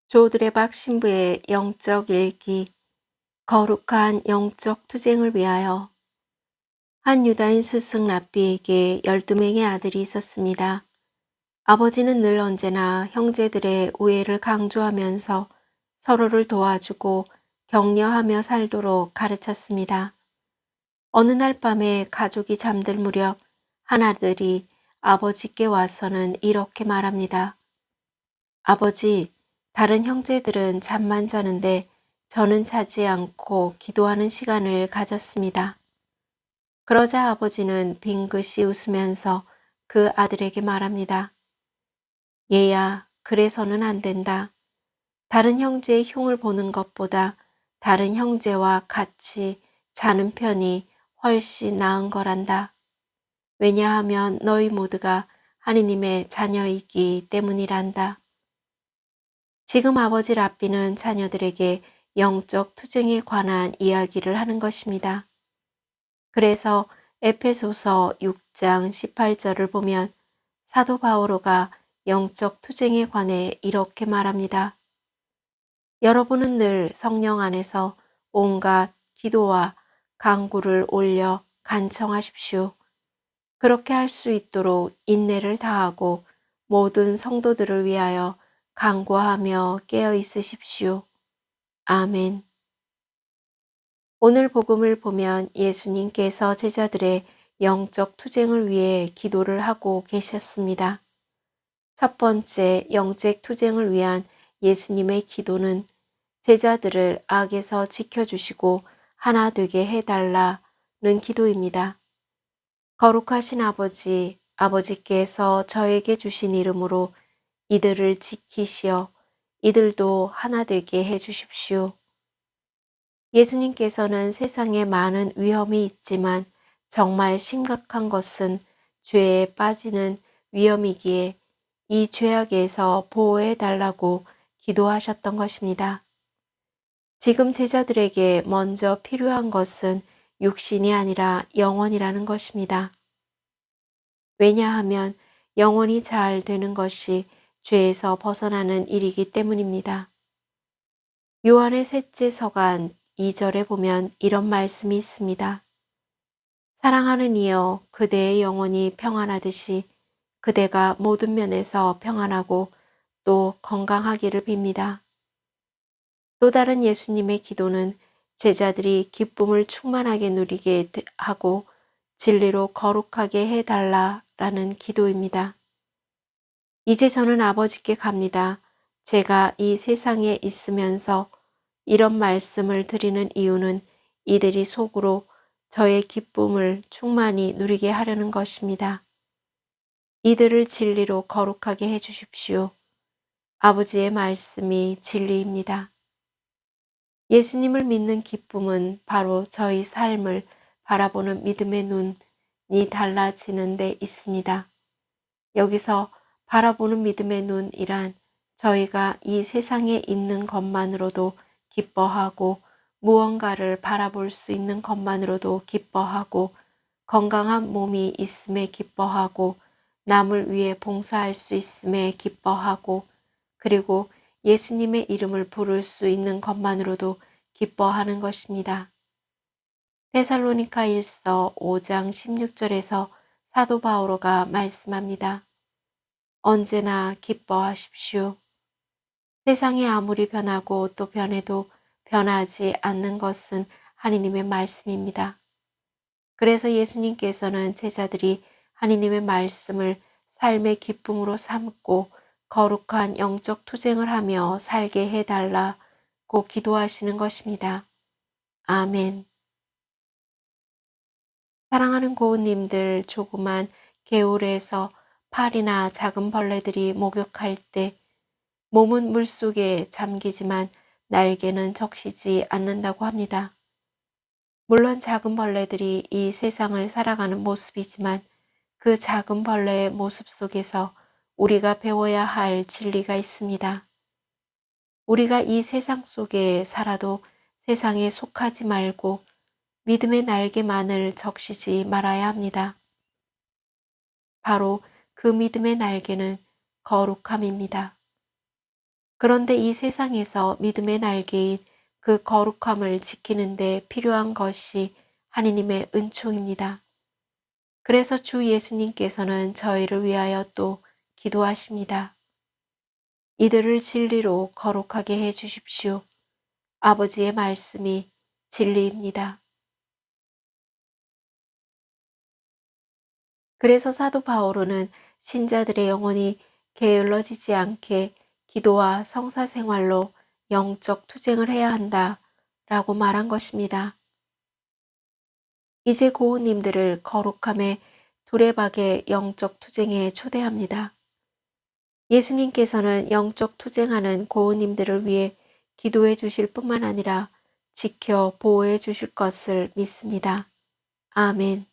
조드레박 신부의 영적 일기, 거룩한 영적 투쟁을 위하여. 한 유다인 스승 랍비에게 12명의 아들이 있었습니다. 아버지는 늘 언제나 형제들의 우애를 강조하면서 서로를 도와주고 격려하며 살도록 가르쳤습니다. 어느 날 밤에 가족이 잠들 무렵 한 아들이 아버지께 와서는 이렇게 말합니다. 아버지, 다른 형제들은 잠만 자는데 저는 자지 않고 기도하는 시간을 가졌습니다. 그러자 아버지는 빙긋이 웃으면서 그 아들에게 말합니다. 얘야, 그래서는 안 된다. 다른 형제의 흉을 보는 것보다 다른 형제와 같이 자는 편이 훨씬 나은 거란다. 왜냐하면 너희 모두가 하느님의 자녀이기 때문이란다. 지금 아버지 랍비는 자녀들에게 영적 투쟁에 관한 이야기를 하는 것입니다. 그래서 에페소서 6장 18절을 보면 사도 바오로가 영적 투쟁에 관해 이렇게 말합니다. 여러분은 늘 성령 안에서 온갖 기도와 간구를 올려 간청하십시오. 그렇게 할 수 있도록 인내를 다하고 모든 성도들을 위하여 간구하며 깨어 있으십시오. 아멘. 오늘 복음을 보면 예수님께서 제자들의 영적 투쟁을 위해 기도를 하고 계셨습니다. 첫 번째 영적 투쟁을 위한 예수님의 기도는 제자들을 악에서 지켜주시고 하나 되게 해달라는 기도입니다. 거룩하신 아버지, 아버지께서 저에게 주신 이름으로 이들을 지키시어 이들도 하나 되게 해주십시오. 예수님께서는 세상에 많은 위험이 있지만 정말 심각한 것은 죄에 빠지는 위험이기에 이 죄악에서 보호해 달라고 기도하셨던 것입니다. 지금 제자들에게 먼저 필요한 것은 육신이 아니라 영혼이라는 것입니다. 왜냐하면 영혼이 잘 되는 것이 죄에서 벗어나는 일이기 때문입니다. 요한의 셋째 서간 2절에 보면 이런 말씀이 있습니다. 사랑하는 이여 그대의 영혼이 평안하듯이 그대가 모든 면에서 평안하고 또 건강하기를 빕니다. 또 다른 예수님의 기도는 제자들이 기쁨을 충만하게 누리게 하고 진리로 거룩하게 해달라라는 기도입니다. 이제 저는 아버지께 갑니다. 제가 이 세상에 있으면서 이런 말씀을 드리는 이유는 이들이 속으로 저의 기쁨을 충만히 누리게 하려는 것입니다. 이들을 진리로 거룩하게 해주십시오. 아버지의 말씀이 진리입니다. 예수님을 믿는 기쁨은 바로 저희 삶을 바라보는 믿음의 눈이 달라지는 데 있습니다. 여기서 바라보는 믿음의 눈이란 저희가 이 세상에 있는 것만으로도 기뻐하고 무언가를 바라볼 수 있는 것만으로도 기뻐하고 건강한 몸이 있음에 기뻐하고 남을 위해 봉사할 수 있음에 기뻐하고 그리고 예수님의 이름을 부를 수 있는 것만으로도 기뻐하는 것입니다. 데살로니가 1서 5장 16절에서 사도 바오로가 말씀합니다. 언제나 기뻐하십시오. 세상이 아무리 변하고 또 변해도 변하지 않는 것은 하느님의 말씀입니다. 그래서 예수님께서는 제자들이 하느님의 말씀을 삶의 기쁨으로 삼고 거룩한 영적 투쟁을 하며 살게 해달라고 기도하시는 것입니다. 아멘. 사랑하는 고운님들, 조그만 개울에서 파리나 작은 벌레들이 목욕할 때 몸은 물속에 잠기지만 날개는 적시지 않는다고 합니다. 물론 작은 벌레들이 이 세상을 살아가는 모습이지만 그 작은 벌레의 모습 속에서 우리가 배워야 할 진리가 있습니다. 우리가 이 세상 속에 살아도 세상에 속하지 말고 믿음의 날개만을 적시지 말아야 합니다. 바로 그 믿음의 날개는 거룩함입니다. 그런데 이 세상에서 믿음의 날개인 그 거룩함을 지키는 데 필요한 것이 하느님의 은총입니다. 그래서 주 예수님께서는 저희를 위하여 또 기도하십니다. 이들을 진리로 거룩하게 해 주십시오. 아버지의 말씀이 진리입니다. 그래서 사도 바오로는 신자들의 영혼이 게을러지지 않게 기도와 성사 생활로 영적 투쟁을 해야 한다 라고 말한 것입니다. 이제 고우님들을 거룩함의 두레박의 영적 투쟁에 초대합니다. 예수님께서는 영적 투쟁하는 고우님들을 위해 기도해 주실 뿐만 아니라 지켜 보호해 주실 것을 믿습니다. 아멘.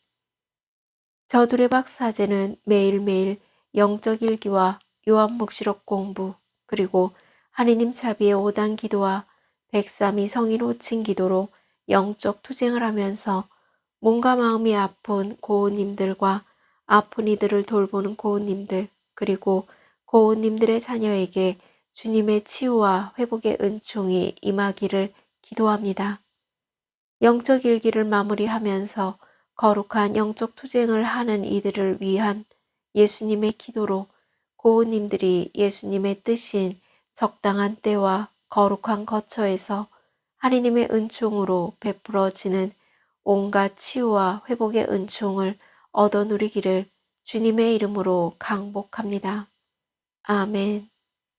저 두레박 사제는 매일매일 영적 일기와 요한묵시록 공부, 그리고 하느님 자비의 5단 기도와 103이 성인 호칭 기도로 영적 투쟁을 하면서 몸과 마음이 아픈 고우님들과 아픈 이들을 돌보는 고우님들, 그리고 고우님들의 자녀에게 주님의 치유와 회복의 은총이 임하기를 기도합니다. 영적 일기를 마무리하면서 거룩한 영적 투쟁을 하는 이들을 위한 예수님의 기도로 고우님들이 예수님의 뜻인 적당한 때와 거룩한 거처에서 하느님의 은총으로 베풀어지는 온갖 치유와 회복의 은총을 얻어 누리기를 주님의 이름으로 강복합니다. 아멘.